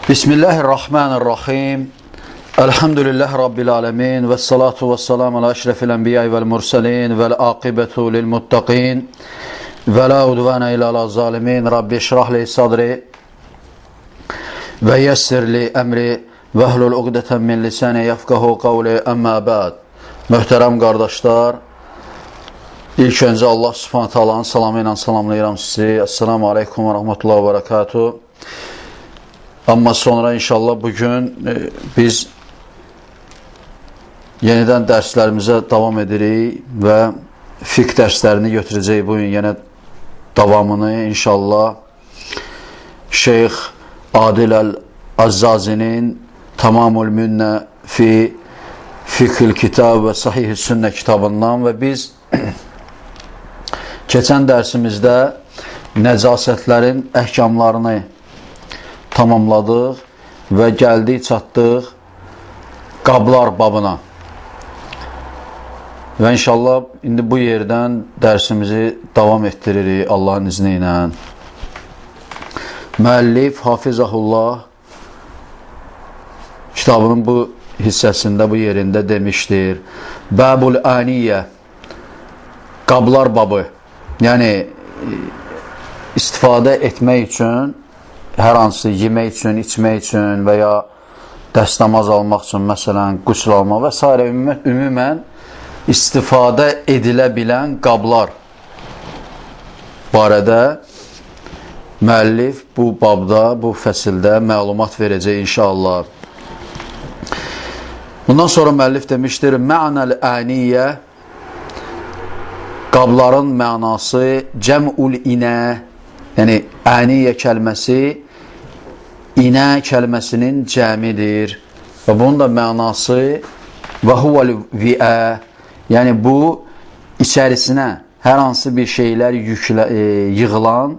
Bismillahirrahmanirrahim. Elhamdülillahi Rabbil alemin. Ve salatu ve selamu ala eşrefil enbiyayı vel murselin. Vel aqibetu lil muttaqin. Ve la udvana ila la zalimin. Rabbi şrahli sadri. Ve yessirli emri. Ve ehlul uqdeten min lisani yefkahu qavli. Amma ba'd. Möhtərəm qardaşlar, ilk öncə Allah subhanahu ta'alanın salamı ilə salamlayıram sizi. Esselamu aleykum ve rahmetullahi ve berekatuhu. Amma sonra inşallah bugün biz yenidən dərslərimizə davam edirik və fiqh dərslərini götürəcəyik. Bugün yenə davamını inşallah Şeyx Adil Əl-Əzzazinin Tamamul Münnə fi Fiqhül Kitab və Sahih-i Sünnə kitabından və biz keçən dərsimizdə nəcasətlərin əhkamlarını tamamladıq və gəldik, çatdıq qablar babına. Və inşallah indi bu yerdən dərsimizi davam etdiririk Allahın izni ilə. Müəllif Hafizəhullah kitabının bu hissəsində, bu yerində demişdir. Bəbul Aniyyə, qablar babı. Yəni, istifadə etmək üçün, hər hansı yemək üçün, içmək üçün və ya dəstəmaz almaq üçün, məsələn, qüsl almaq və s. ümumən istifadə edilə bilən qablar barədə müəllif bu babda, bu fəsildə məlumat verəcək inşallah. Bundan sonra müəllif demişdir, Mə'nəl əniyyə, qabların mənası cəm'ul inə, yəni əniyyə kəlməsi inə kəlməsinin cəmidir və bunun da mənası və huvəl viə, yəni bu içərisinə hər hansı bir şeylər yığılan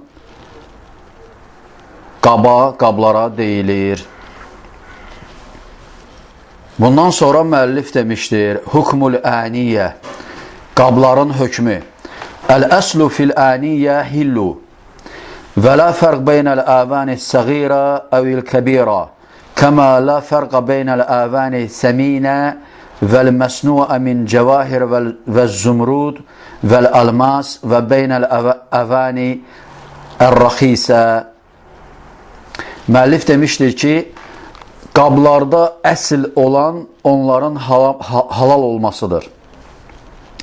qablara deyilir. Bundan sonra müəllif demişdir, hukmul əniyyə, qabların hökmü. Əl-əslu fil-əniyyə hillu və la fərq beynəl-əvani-səğirə əvil-kəbirə kəmə la fərq beynəl-əvani-səminə vəl-məsnuə min cəvahir və-zümrud vəl-almas və beynəl-əvani ər-rəxisə. Müəllif demişdir ki, qablarda əsl olan onların halal olmasıdır.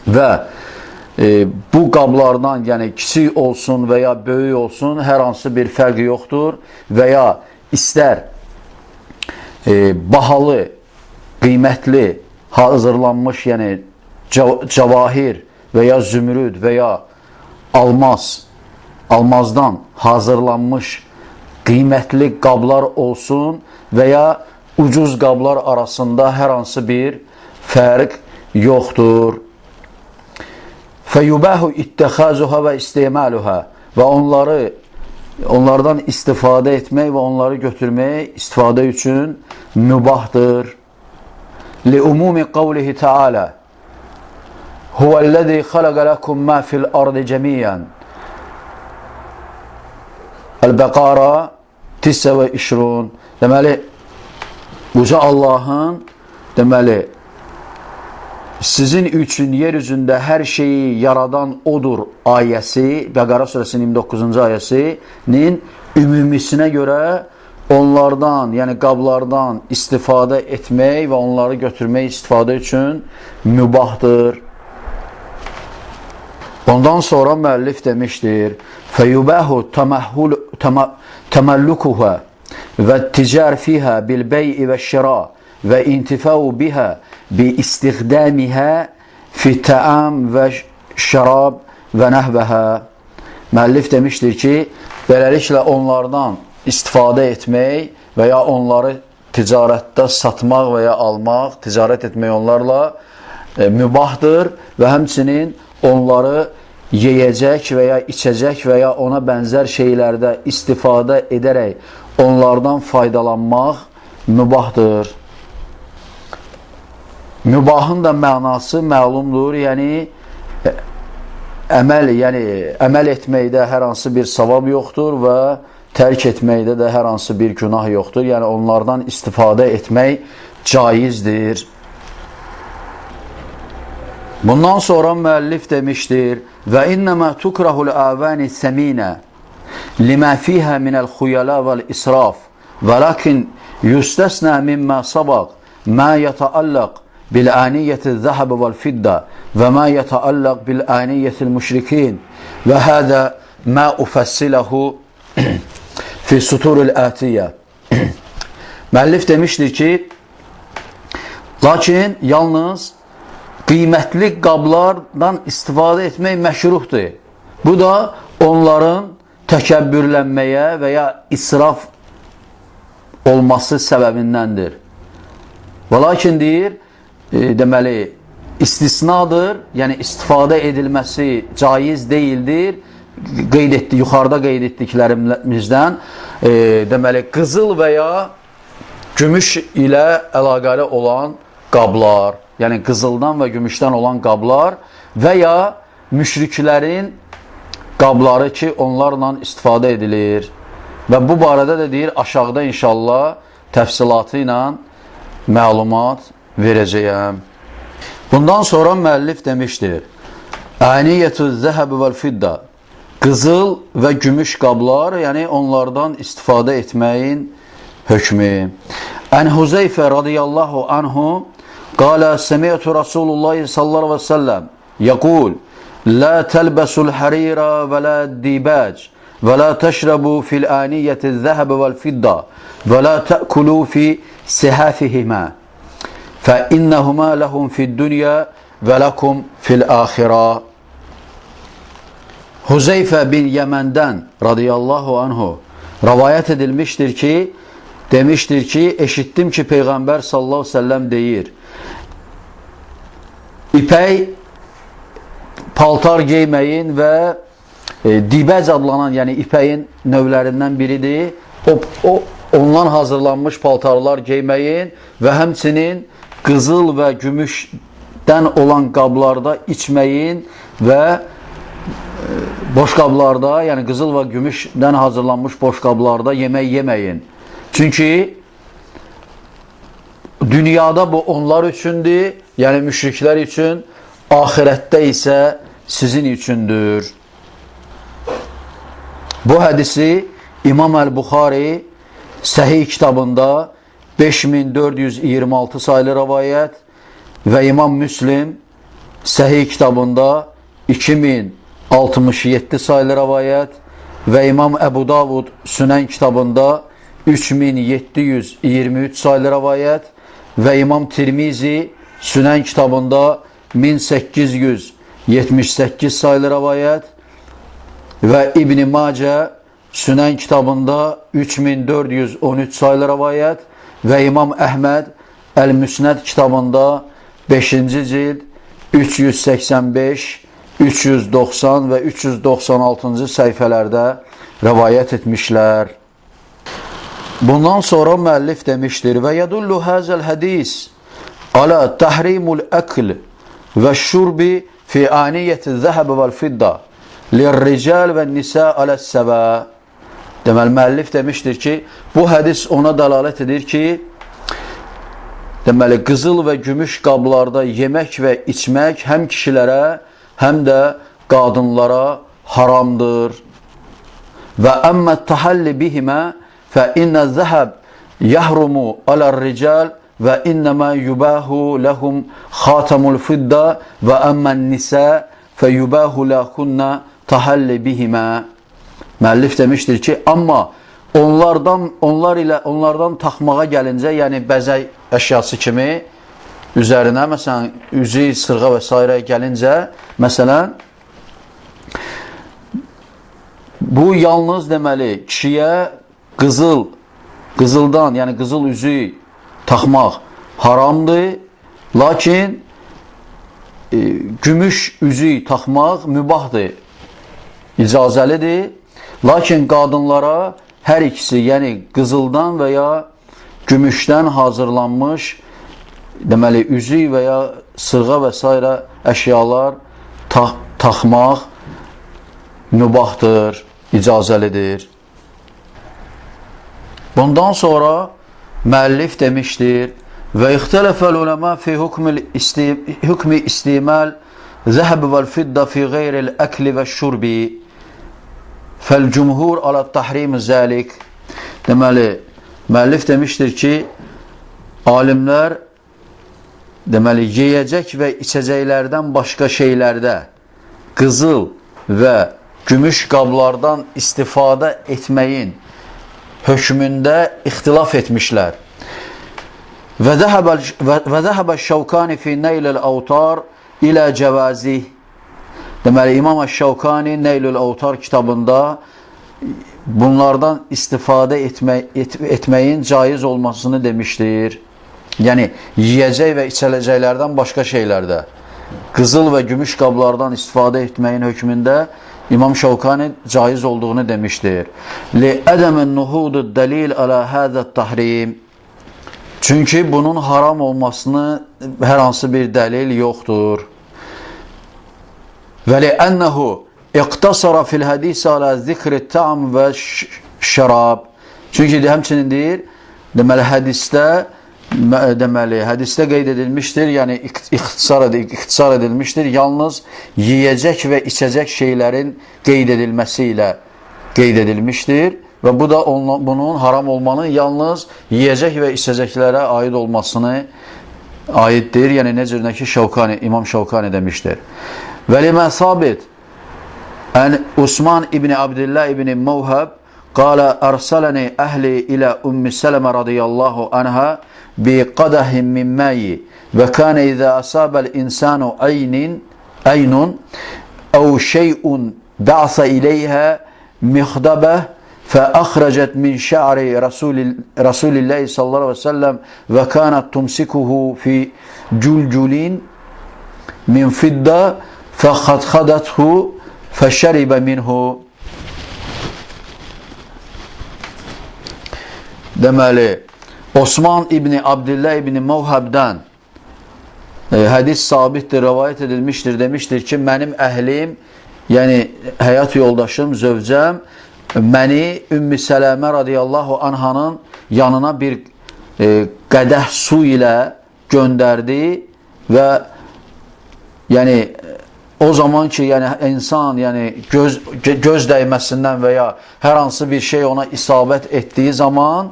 Və bu qablardan, yəni kiçik olsun və ya böyük olsun, hər hansı bir fərqi yoxdur və ya istər bahalı, qiymətli, hazırlanmış, yəni cavahir və ya zümrüd və ya almazdan hazırlanmış qiymətli qablar olsun və ya ucuz qablar arasında hər hansı bir fərq yoxdur. Fəyubəhu ittəxazuhə və istemaluhə və onlardan istifadə etmək və onları götürmək istifadə üçün mübahdır. Li-umumi qavlihi Teala Huvəl-ləzi xaləqə ləkum mə fil-ardı cəmiyyən Əl-Bəqara 29. Deməli, Uca Allahın, deməli, sizin üçün yer üzündə hər şeyi yaradan odur ayəsi, Bəqara surəsinin 29-cu ayəsinin ümumisinə görə onlardan, yəni qablardan istifadə etmək və onları götürmək istifadə üçün mübahdır. Ondan sonra müəllif demişdir, fəyubəhu təməllukuhə və ticər fihə bil-bəyi və şira və intifəu bihə bi-istiqdəmihə fi-təam və şərab və nəhvəhə. Müəllif demişdir ki, beləliklə onlardan istifadə etmək və ya onları ticarətdə satmaq və ya almaq, ticarət etmək onlarla mübahdır və həmçinin onları yeyəcək və ya içəcək və ya ona bənzər şeylərdə istifadə edərək onlardan faydalanmaq mübahdır. Mübahın da mənası məlumdur, yəni əməl etməkdə hər hansı bir savab yoxdur və tərk etməkdə də hər hansı bir günah yoxdur. Yəni onlardan istifadə etmək caizdir. Bundan sonra müəllif demişdir: və innəmə tukrahul avani səminə limə fihə minəl xuyala vəl israf və lakin yüstəsnə mimmə sabaq mə yətəallaq bil-aniyyəti zəhəb vəl-fiddə və mə yətəallaq bil-aniyyəti müşrikin və hədə mə ufəssiləhu fi suturul ətiyyə. Müəllif demişdir ki, lakin yalnız qiymətli qablardan istifadə etmək məşruhdur. Bu da onların təkəbbürlənməyə və ya israf olması səbəbindəndir. Və lakin deyir, deməli, istisnadır, yəni istifadə edilməsi caiz deyildir. Yuxarıda qeyd etdiklərimizdən, deməli, qızıl və ya gümüş ilə əlaqəli olan qablar, yəni qızıldan və gümüşdən olan qablar və ya müşriklərin qabları ki, onlarla istifadə edilir. Və bu barədə də deyir, aşağıda inşallah təfsilatı ilə məlumat verəcəyəm. Bundan sonra müəllif demişdir: Aniyyətü zəhəb vəl-fiddə, qızıl və gümüş qablar, yəni onlardan istifadə etməyin hökmü. Ən Huzeyfə radiyallahu anhu qala semi'tu Rasulullah sallallahu aleyhi ve sellem yaqul la telbesul harira və la dibac və la təşrəbu fil aniyyəti zəhəb vəl-fiddə və la tə'kulu fi sihafihimə fə innəhumə ləhum fid dünya və ləkum fil axirə. Huzeyfə bin Yəməndən radiyallahu anhu rəvayət edilmişdir ki, demişdir ki, eşitdim ki, Peyğəmbər sallallahu aleyhi ve sellem deyir: İpək paltar geyməyin və dibəc adlanan, yəni ipəyin növlərindən biridir. Ondan hazırlanmış paltarlar geyməyin və həmçinin qızıl və gümüşdən olan qablarda içməyin və boş qablarda, yəni qızıl və gümüşdən hazırlanmış boş qablarda yemək yeməyin. Çünki dünyada bu onlar üçündür, yəni müşriklər üçün, ahirətdə isə sizin üçündür. Bu hədisi İmam Əl-Buxari Səhih kitabında 5426 sayılı rəvayət və İmam Müslim Səhih kitabında 2067 sayılı rəvayət və İmam Əbu Davud Sünən kitabında 3723 sayılı rəvayət və İmam Tirmizi Sünən kitabında 1878 sayılı rəvayət və İbn-i Macə Sünən kitabında 3413 sayılı rəvayət və İmam Əhməd Əl-Müsnəd kitabında 5-ci cild 385, 390 və 396-cı səhifələrdə rəvayət etmişlər. Bundan sonra müəllif demişdir: və yədullu həzəl hədis alə təhrimul əkl və şurbi fi aniyyəti zəhəb vəl-fiddə lirrical və nisə aləs-səvə. Deməli, müəllif demişdir ki, bu hədis ona dəlalət edir ki, deməli, qızıl və gümüş qablarda yemək və içmək həm kişilərə, həm də qadınlara haramdır. Və əmmə təhalli bihimə fə innə zəhəb yəhrumu alər-rical və innəmə yubəhu ləhum xatamul fiddə və əmmən nisə fə yubəhu ləhunna təhalli bihimə. Müəllif demişdir ki, amma onlardan taxmağa gəlincə, yəni bəzək əşyası kimi üzərinə, məsələn, üzük, sırğa və s. gəlincə, məsələn, bu yalnız deməli, kişiyə qızıldan, yəni qızıl üzük taxmaq haramdır, lakin gümüş üzük taxmaq mübahdır, icazəlidir. Lakin qadınlara hər ikisi, yəni qızıldan və ya gümüşdən hazırlanmış, deməli, üzük və ya sırğa və s. əşyalar taxmaq mübahdır, icazəlidir. Bundan sonra müəllif demişdir və ixtilafəl ulema fi hukmi istimal zəhəb vəl fidda fi qeyril əkli və şurbi fəl cumhur ala tahrim zəlik. Deməli, müəllif demişdir ki, alimlər deməli, yeyəcək və içəcəklərdən başqa şeylərdə qızıl və gümüş qablardan istifadə etməyin hökmündə ixtilaf etmişlər. Və zəhəbə Şəvkani fi Neylül Avtar ilə cəvazi. Deməli, İmam Şəvkani Neylül Avtar kitabında bunlardan istifadə etməyin caiz olmasını demişdir. Yəni, yiyəcək və içələcəklərdən başqa şeylərdə qızıl və gümüş qablardan istifadə etməyin hökmündə İmam Şəvkani caiz olduğunu demişdir. Li-ədəmən nuhudu dəlil alə həzət tahrim. Çünki bunun haram olmasını hər hansı bir dəlil yoxdur. Və li-ənəhu iqtasara fil hədisi alə zikri ta'am və şərab. Çünki həmçinin deyir, deməli, hədisdə qeyd edilmişdir, yəni ixtisar edilmişdir, yalnız yiyəcək və içəcək şeylərin qeyd edilməsi ilə qeyd edilmişdir və bu da bunun haram olmanın yalnız yiyəcək və içəcəklərə aid olmasını aiddir, yəni necə ki İmam Şəvkani demişdir. Və limə sabit Osman ibn Abdillah ibn Mevhab qala arsalani əhli ilə Ümmü Sələmə radiyallahu anha biqadahim min mayi və kana izə asabal insanu aynun əv şey'un ba'sa ileyhə mixdabah فأخرجت من شعر رسول الله صلى الله عليه وسلم وكانت تمسكه في جلجل من فضة فخدخدته فشرب منه. Deməli, Osman İbni Abdillah İbni Mevhab'dan hədis sabitdir, rəvayət edilmişdir, demişdir ki, mənim əhlim, yəni həyat yoldaşım, zövcəm, məni Ümmü Sələmə radiyallahu anhanın yanına bir qədəh su ilə göndərdi və yəni o zaman ki, yəni insan göz dəyməsindən və ya hər hansı bir şey ona isabət etdiyi zaman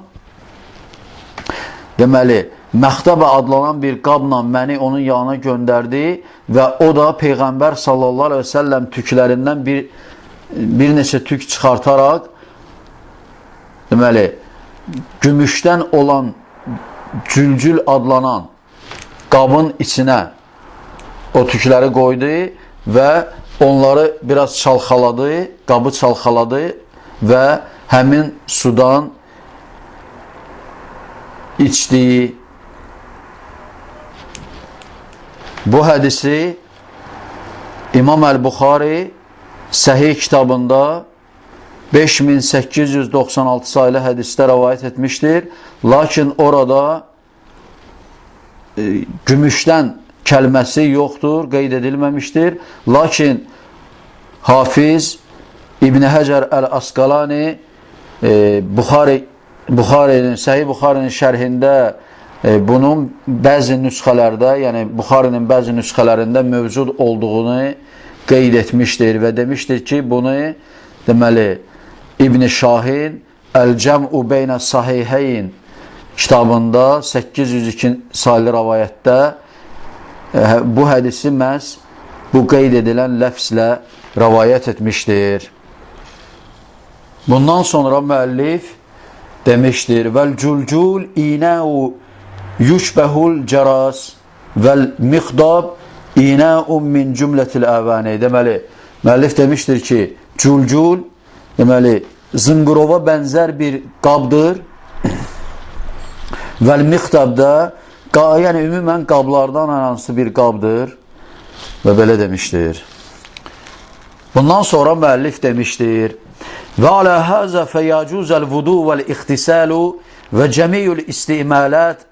deməli, məxtəbə adlanan bir qabla məni onun yanına göndərdi və o da Peyğəmbər sallallahu aleyhi və səlləm tüklərindən bir neçə tük çıxartaraq deməli, gümüşdən olan cülcül adlanan qabın içinə o tükləri qoydu və onları biraz çalxaladı, qabı çalxaladı və həmin sudan içdi. Bu hədisi İmam Əl-Buxari Səhih kitabında 5896 sayılı hədisdə rəvayət etmişdir. Lakin orada gümüşdən kəlməsi yoxdur, qeyd edilməmişdir. Lakin Hafiz İbn Həcər Əl-Asqalani Səhih Buxarinin şərhində bunun bəzi nüsxələrdə, yəni Buxarinin bəzi nüsxələrində mövcud olduğunu qeyd etmişdir və demişdir ki, bunu deməli İbn Şahin Əl-Cəm'u Beynə Sahiheyn kitabında 802 sayılı rəvayətdə bu hədisi məhz bu qeyd edilən ləfzlə rəvayət etmişdir. Bundan sonra müəllif demişdir: "Vəl-culcul inəu yushbahul caras vəl-miqdab inəun min cümlətil əvani." Deməli, müəllif demişdir ki, culcul deməli, zınqırova bənzər bir qabdır. Vəl-miqdab da yəni ümumən qablardan hansı bir qabdır və belə demişdir. Bundan sonra müəllif demişdir: "Və alə həzə fəyəcuzəl vudu vəl-ixtisalu və cəmiyyül istimalat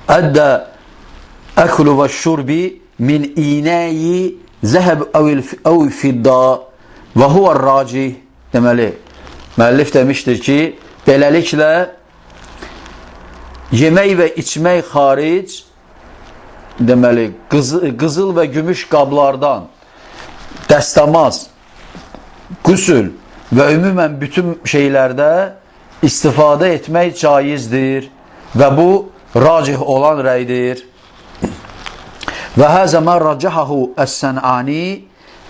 əddə əklu və şurbi min inəyi zəhəb əv fidda və huvər racih." Deməli, müəllif demişdir ki, beləliklə yemək və içmək xaric, deməli, qızıl və gümüş qablardan dəstəmaz, qüsül və ümumən bütün şeylərdə istifadə etmək caizdir və bu racih olan rəydir. Və həzə mən rəcahahu əs-Sən'ani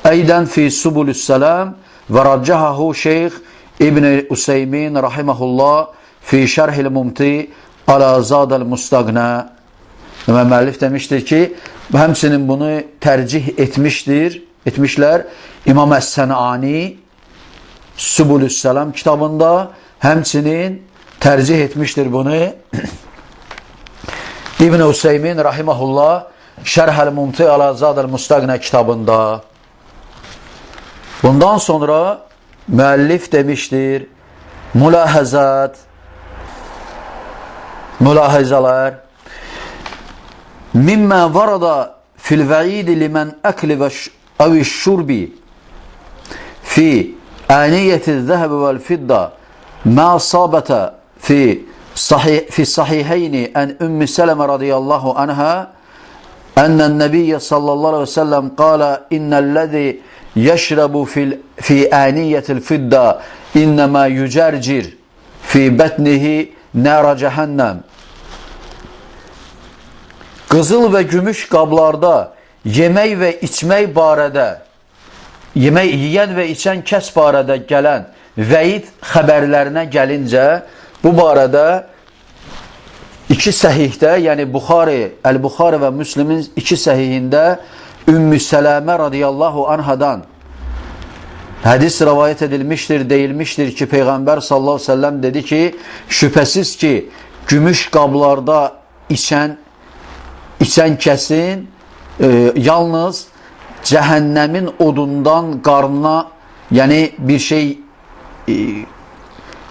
əydən fi Subulüs-Səlam və rəcahahu Şeyx İbn-i Useymin rahiməhullah fi Şərh-il Mumti alə Zadəl-Mustaqnə. Müəllif demişdir ki, həmçinin bunu tərcih etmişlər İmam Əs-Sən'ani Subulüs-Səlam kitabında, həmçinin tərcih etmişdir bunu İbn-i Useymin rahiməhullah Şərh-el Mumti alə Zadəl-Mustaqnə kitabında. Bundan sonra müəllif demişdir, mülahəzələr mimmə varada fil vəidi limən əkli və əviş-şurbi fi aniyyəti zəhəbi vəl-fidda mə sabətə fi sahihəyni ən Ümmü Sələmə radiyallahu anhə ənnən nəbiyyə sallallahu aleyhi ve sellem qala innəl-ləzi yəşrəbu fi aniyyətil fidda innəmə yücərcir fi bətnihi nərə cəhənnəm. Qızıl və gümüş qablarda yemək və içmək barədə, yeyən və içən kəs barədə gələn vəid xəbərlərinə gəlincə, bu barədə iki səhihdə, yəni Əl-Buxari və Müslimin iki səhihində Ümmü Sələmə radiyallahu anhadan hədis rəvayət edilmişdir, deyilmişdir ki, Peyğəmbər sallallahu aleyhi ve sellem dedi ki, şübhəsiz ki, gümüş qablarda içən kəsin yalnız cəhənnəmin odundan qarnına, yəni bir şey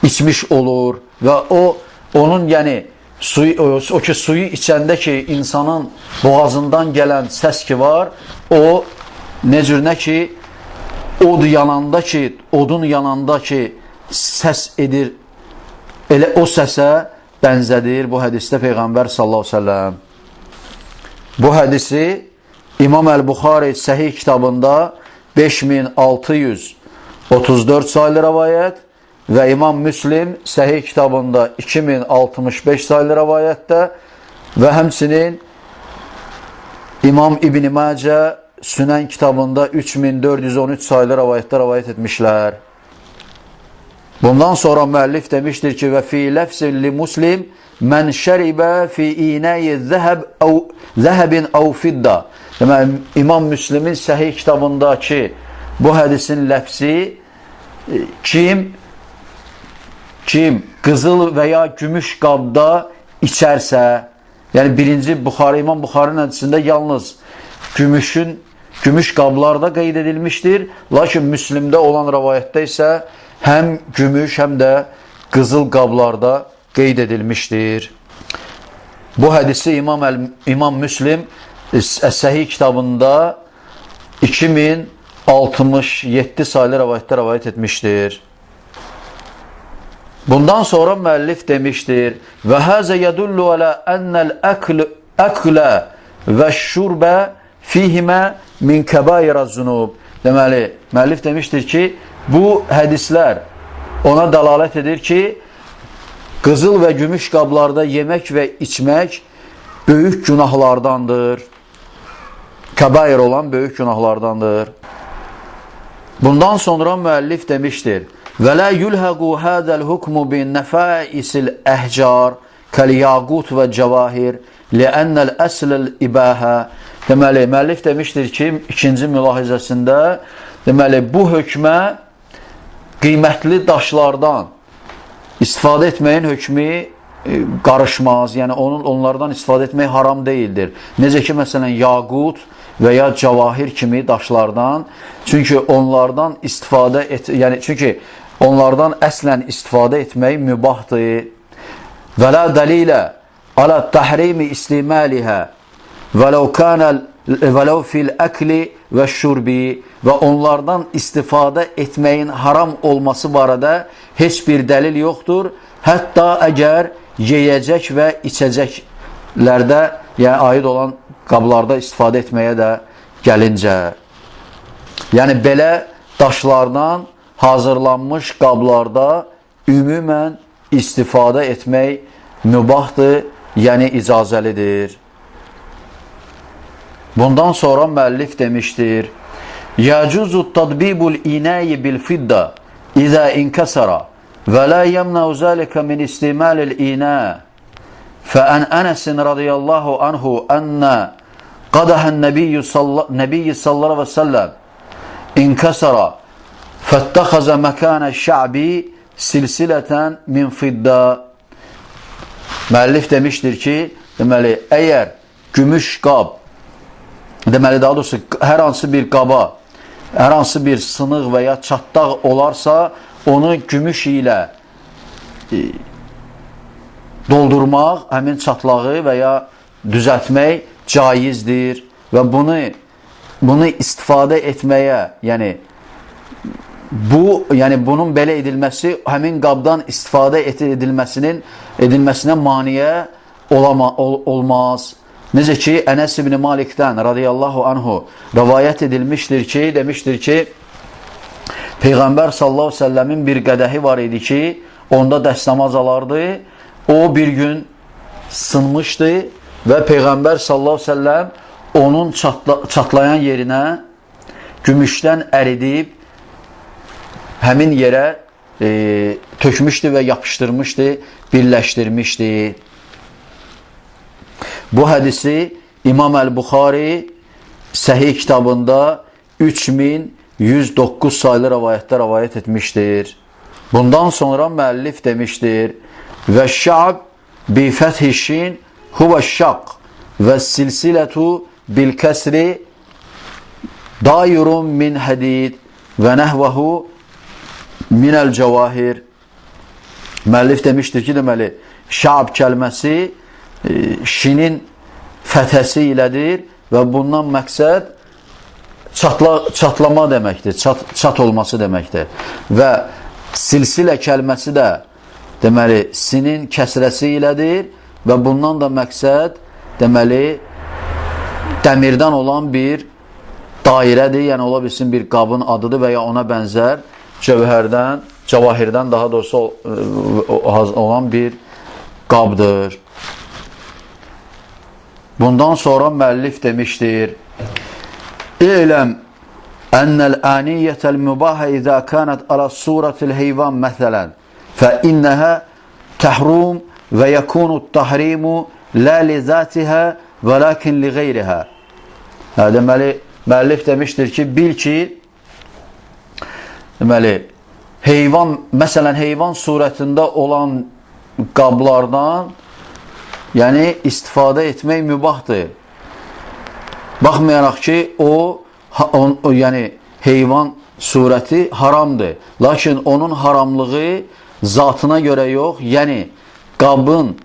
içmiş olur və onun, yəni o ki, suyu içəndə ki, insanın boğazından gələn səs ki var, o necürünə ki, odun yananda ki, səs edir, elə o səsə bənzədir bu hədisdə Peyğəmbər sallallahu aleyhi ve sellem. Bu hədisi İmam Əl-Buxari Səhih kitabında 5634 sayılı rəvayət və İmam Müslim Səhih kitabında 2065 sayılı rəvayətdə və həmçinin İmam İbn-i Məcə Sünən kitabında 3413 sayılı rəvayətdə rəvayət etmişlər. Bundan sonra müəllif demişdir ki, və fi ləfsin li muslim mən şəribə fi inəyi zəhəbin əv fidda. Deməli, İmam Müslimin Səhih kitabındakı bu hədisin ləfsi kim qızıl və ya gümüş qabda içərsə, yəni birinci İmam Buxarinin hədisində yalnız gümüş qablarda qeyd edilmişdir, lakin Müslimdə olan rəvayətdə isə həm gümüş, həm də qızıl qablarda qeyd edilmişdir. Bu hədisi İmam Müslim Səhih kitabında 2067 sayılı rəvayətdə rəvayət etmişdir. Bundan sonra müəllif demişdir, və həzə yədullu alə ennəl əklə və şurbə fihimə min kəbairə zunub. Deməli, müəllif demişdir ki, bu hədislər ona dəlalət edir ki, qızıl və gümüş qablarda yemək və içmək böyük günahlardandır. Kəbair olan böyük günahlardandır. Bundan sonra müəllif demişdir, və lə yulhəqu hədəl hukmu bin nəfaisil əhcar kəl-yaqut və cəvahir li'ənnəl əsləl ibəhə. Deməli, müəllif demişdir ki, ikinci mülahizəsində, deməli, bu hökmə qiymətli daşlardan istifadə etməyin hökmü qarışmaz. Yəni, onlardan istifadə etmək haram deyildir. Necə ki, məsələn, yaqut və ya cavahir kimi daşlardan. Çünki onlardan əslən istifadə etmək mübahdır. Və la dəlilə alə təhrimi istiməlihə vələv fil əkli və şurbi və onlardan istifadə etməyin haram olması barədə heç bir dəlil yoxdur. Hətta əgər yeyəcək və içəcəklərdə, yəni aid olan qablarda istifadə etməyə də gəlincə. Yəni belə daşlardan hazırlanmış qablarda ümumən istifadə etmək mübahdır, yəni icazəlidir. Bundan sonra müəllif demişdir: "Yacuzu tadbibul inayi bil fidda iza inkasara və la yemna'u zalika min istimalil ina." Fa an Anas radiyallahu anhu anna qadahan Nebiy sallallahu aleyhi ve sellem inkasara fattaxaza makana şa'bi silsileten min fidda. Müəllif demişdir ki, deməli, əgər gümüş qab, deməli, daha doğrusu, hər hansı bir qaba, hər hansı bir sınıq və ya çatdaq olarsa, onu gümüş ilə doldurmaq, həmin çatlağı və ya düzəltmək caizdir və bunu istifadə etməyə, yəni bunun belə edilməsi həmin qabdan istifadə edilməsinə maniyə olmaz. Necə ki, Ənəs ibn Malikdən radiyallahu anhu rəvayət edilmişdir ki, demişdir ki, Peyğəmbər sallallahu aleyhi ve sellemin bir qədəhi var idi ki, onda dəstəmaz alardı. O bir gün sınmışdı və Peyğəmbər sallallahu aleyhi ve sellem onun çatlayan yerinə gümüşdən əridib həmin yerə tökmüşdü və yapışdırmışdı, birləşdirmişdi. Bu hədisi İmam Əl-Buxari Səhih kitabında 3109 sayılı rəvayətdə rəvayət etmişdir. Bundan sonra müəllif demişdir: "Və şa'b bi fəthi şin huve şaq və silsilətu bil kəsri dairun min hadid və nəhvəhu minəl cəvahir." Müəllif demişdir ki, deməli, şa'b kəlməsi şinin fəthəsi ilədir və bundan məqsəd çatlama deməkdir, çat olması deməkdir. Və silsilə kəlməsi də, deməli, sinin kəsrəsi ilədir və bundan da məqsəd, deməli, dəmirdən olan bir dairədir, yəni ola bilsin bir qabın adıdır və ya ona bənzər cəvahirdən daha doğrusu olan bir qabdır. Bundan sonra müəllif demişdir: "İ'ləm ennel aniyyətəl mübahə izə kənət alə surətil heyvan məsələn fə innəhə təhrum və yəkunut tahrimu lə li zətihə və lakin li qeyrihə." Deməli, müəllif demişdir ki, bil ki, deməli, məsələn, heyvan surətində olan qablardan yəni istifadə etmək mübahdır. Baxmayaraq ki, yəni heyvan surəti haramdır. Lakin onun haramlığı zatına görə yox, yəni qabın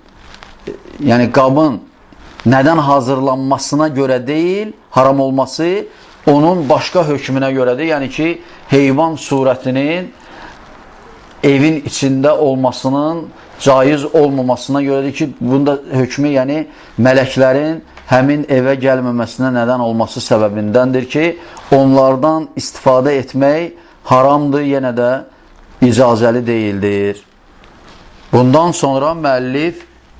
nədən hazırlanmasına görə deyil, haram olması onun başqa hökmünə görədir. Yəni ki, heyvan surətinin evin içində olmasının caiz olmamasına görədir ki, bunda hökmü, yəni mələklərin həmin evə gəlməməsinə nədən olması səbəbindəndir ki, onlardan istifadə etmək haramdır, yenə də icazəli deyildir. Bundan sonra müəllif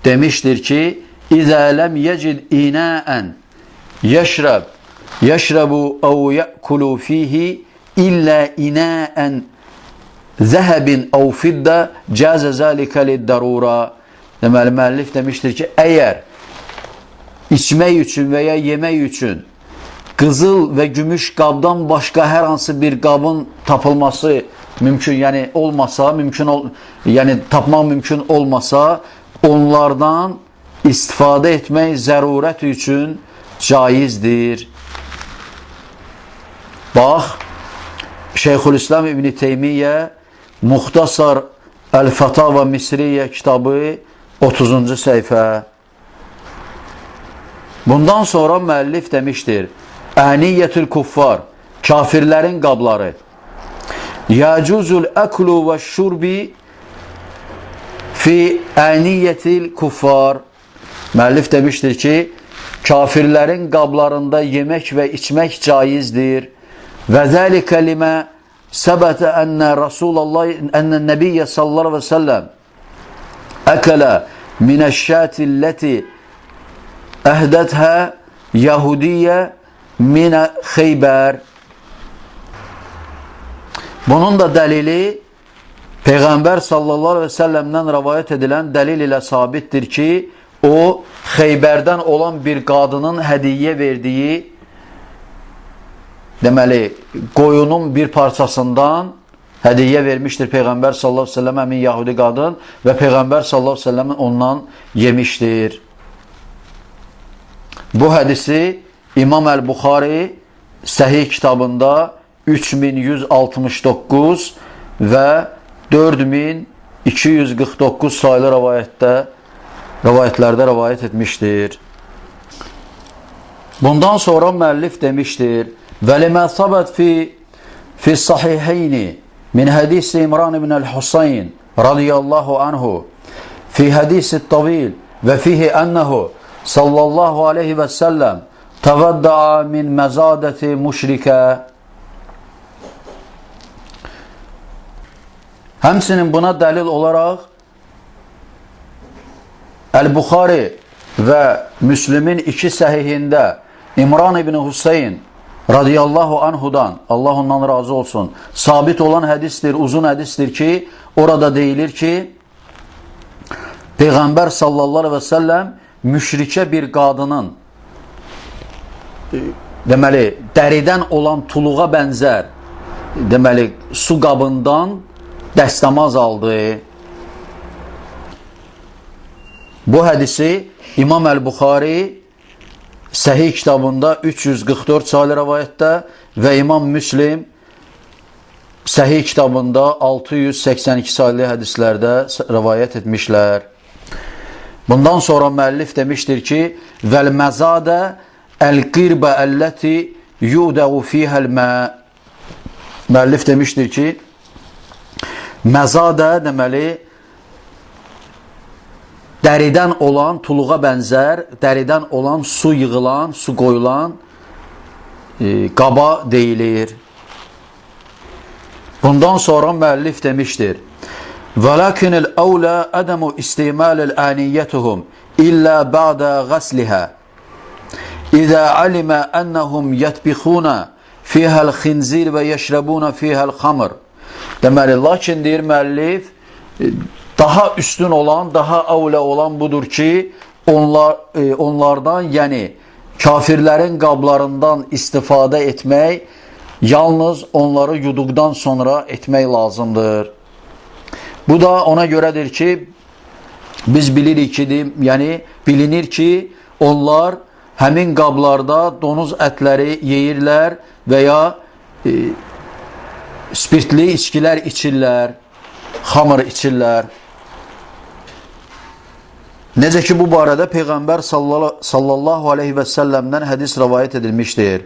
demişdir ki, İzə ləm yəcid inəən yəşrəbu əv yəkulu fihi illə inəən zəhəbin əv fiddə cəzə zəlikə liddərura. Deməli, müəllif demişdir ki, əgər içmək üçün və ya yemək üçün qızıl və gümüş qabdan başqa hər hansı bir qabın tapılması mümkün, yəni olmasa, yəni tapmaq mümkün olmasa, onlardan istifadə etmək zərurət üçün caizdir. Bax, Şeyxülislam İbn Teymiyyə Muxtasar Əl-Fətava Misriyyə kitabı 30-cu səhifə. Bundan sonra müəllif demişdir: Əniyyətül kuffar, kafirlərin qabları. Yəcuzul əklu və şurbi fi aniyetil kuffar. Müəllif demiştir ki, kafirlərin qablarında yemək və içmək caizdir. Və zəlikə limə səbətə ənə Rasulallah, ənə Nəbiyyə sallallahu aleyhi və səlləm əkələ minəşşətilləti əhdəthə Yahudiyyə minə Xeybər. Bunun da dəlili Peyğəmbər sallallahu aleyhi və səlləmdən rəvayət edilən dəlil ilə sabitdir ki, o Xeybərdən olan bir qadının hədiyyə verdiyi, deməli, qoyunun bir parçasından hədiyyə vermişdir Peyğəmbər sallallahu aleyhi və səlləm həmin Yahudi qadın və Peyğəmbər sallallahu aleyhi və səlləm ondan yemişdir. Bu hədisi İmam Əl-Buxari Səhih kitabında 3169 və 4249 sayılı rəvayətlərdə rəvayət etmişdir. Bundan sonra müəllif demişdir: "Və limə sabət fi sahiheyni min hadisi İmran ibn el-Husayn radiyallahu anhu fi hadisi tavil və fihi ənəhu sallallahu aleyhi və səlləm təvədda'a min məzadəti müşrikə." Həmçinin buna dəlil olaraq Əl-Buxari və Müslimin iki səhihində İmran ibn Hüseyin radiyallahu anhudan, Allah ondan razı olsun, sabit olan hədisdir, uzun hədisdir ki, orada deyilir ki, Peyğəmbər sallallahu aleyhi və səlləm müşrikə bir qadının, deməli, dəridən olan tuluğa bənzər, deməli, su qabından dəstəmaz aldı. Bu hədisi İmam Əl-Buxari Səhih kitabında 344 sayılı rəvayətdə və İmam Müslim Səhih kitabında 682 sayılı hədislərdə rəvayət etmişlər. Bundan sonra müəllif demişdir ki, "Vəl-məzadə əl-qirbə əlləti yudəu fihəl-mə." Müəllif demişdir ki, məzadə deməli dəridən olan tuluğa bənzər, dəridən olan su yığılan, su qoyulan qaba deyilir. Bundan sonra müəllif demişdir: "Velakin el-awla adamu istimal el-aniyyatuhum illa ba'da ghasliha. İza alima annahum yatbikhuna fiha al-khinzir ve yashrabuna fiha al-khamr." Deməli, lakin deyir müəllif, daha üstün olan, daha avlə olan budur ki, onlardan, yəni kafirlərin qablarından istifadə etmək, yalnız onları yuduqdan sonra etmək lazımdır. Bu da ona görədir ki, biz bilirik ki, yəni bilinir ki, onlar həmin qablarda donuz ətləri yeyirlər və ya spirtli içkilər içirlər, xamır içirlər. Necə ki, bu barədə Peyğəmbər sallallahu aleyhi və səlləmdən hədis rəvayət edilmişdir.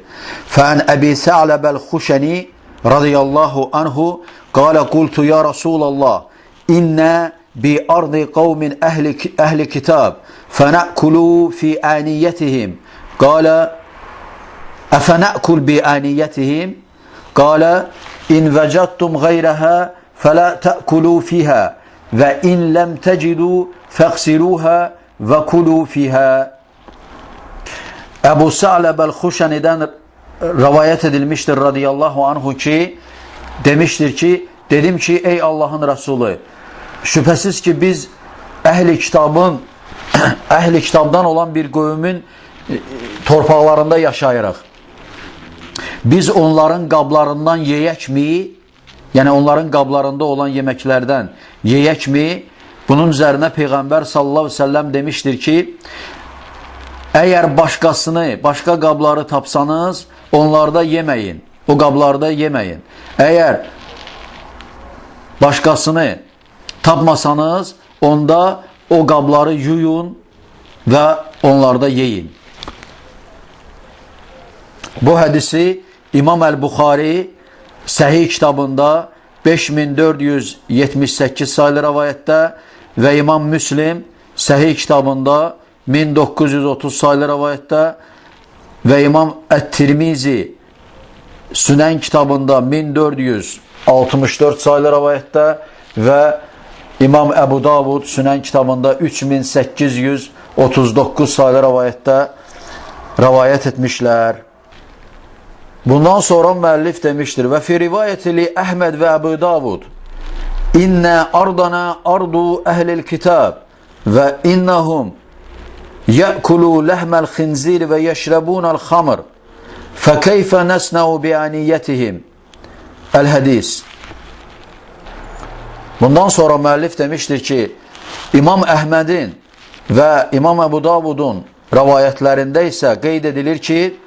Fən Əbi Sə'ləbəl Xuşəni radiyallahu anhu qalə qultu ya Rasulallah innə bi ardı qavmin əhli kitab fənə'kulu fi aniyyətihim qalə əfənə'kul bi aniyyətihim qalə in vəcəttum qeyrəhə fələ tə'kulu fihə və in ləm təcidu fəqsiluhə və kulu fihə. Əbu Sə'ləbəl Xuşənidən rəvayət edilmişdir radiyallahu anhu ki, demişdir ki, dedim ki, ey Allahın Rəsulü, şübhəsiz ki, biz əhli kitabdan olan bir qövmün torpaqlarında yaşayırıq. Biz onların qablarından yeyəkmi, yəni onların qablarında olan yeməklərdən yeyəkmi? Bunun üzərinə Peyğəmbər sallallahu aleyhi ve sellem demişdir ki, əgər başqa qabları tapsanız, onlarda yeməyin, o qablarda yeməyin. Əgər başqasını tapmasanız, onda o qabları yuyun və onlarda yeyin. Bu hədisi İmam Əl-Buxari Səhih kitabında 5478 sayılı rəvayətdə ve İmam Müslim Sahih kitabında 1930 sayılı rivayette ve İmam Et-Tirmizi Sünen kitabında 1464 sayılı rivayette ve İmam Ebu Davud Sünen kitabında 3839 sayılı rivayette rivayet etmişler. Bundan sonra müellif demiştir ve fi rivayeti li Ahmed ve Ebu Davud inne ardana ardu ehlil kitab ve innahum ye'kulu lehmel khinzir ve yeşrebunel hamr fekeyfe nesne'u bi'aniyetihim el hadis. Bundan sonra müellif demiştir ki İmam Ahmed'in ve İmam Ebu Davud'un rivayetlerinde ise qeyd edilir ki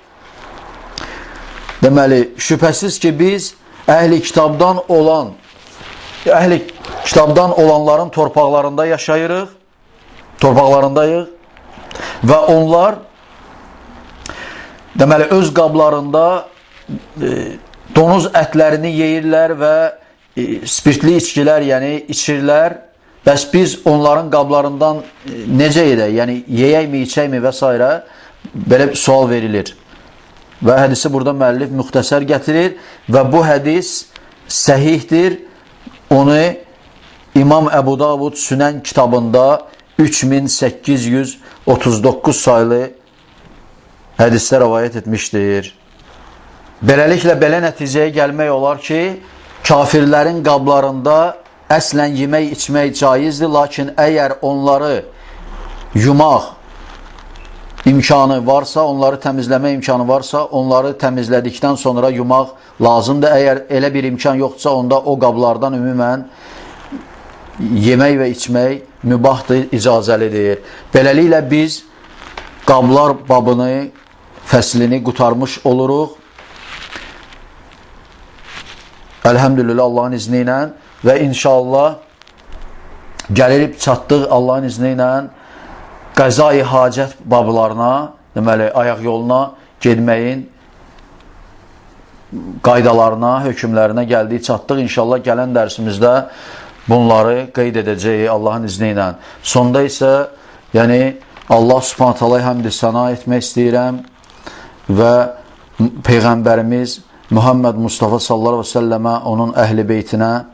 deməli şübhəsiz ki biz əhli kitabdan olanların torpaqlarındayıq və onlar deməli öz qablarında donuz ətlərini yeyirlər və spirtli içkilər, yəni içirlər. Bəs biz onların qablarından necə edək? Yəni yeyəkmi, içəkmi və s. belə sual verilir. Və hədisi burada müəllif müxtəsər gətirir və bu hədis səhihdir. Onu İmam Ebu Davud Sünən kitabında 3839 sayılı hədisdə rivayət etmişdir. Beləliklə, belə nəticəyə gəlmək olar ki, kafirlərin qablarında əslən yemək, içmək caizdir, lakin əgər onları yumaq imkanı varsa, onları təmizləmə imkanı varsa, onları təmizlədikdən sonra yumaq lazımdır. Əgər elə bir imkan yoxdursa, onda o qablardan ümumən yemək və içmək mübahdır, icazəlidir. Beləliklə, biz qablar babını, fəslini qutarmış oluruq. Elhamdülillah Allahın izni ilə və inşallah gəlib çatdıq Allahın izni ilə qəza-i hacət bablarına, deməli, ayaq yoluna gedməyin qaydalarına, hökmlərinə gəldik, çatdıq. İnşallah gələn dərsimizdə bunları qeyd edəcəyik Allahın izni ilə. Sonda isə, yəni, Allah subhanət hala həmd-i səna etmək istəyirəm və Peyğəmbərimiz Muhammed Mustafa sallallahu aleyhi ve sellemə, onun əhl-i beytinə,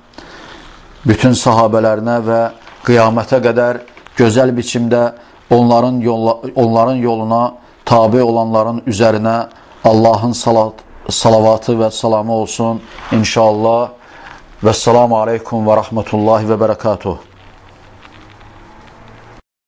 bütün sahabələrinə və qiyamətə qədər gözəl biçimdə onların yoluna tabi olanların üzərinə Allahın salavatı və salamı olsun inşallah. Vəssalamu aleykum və rahmetullahi və bərəkatuhu.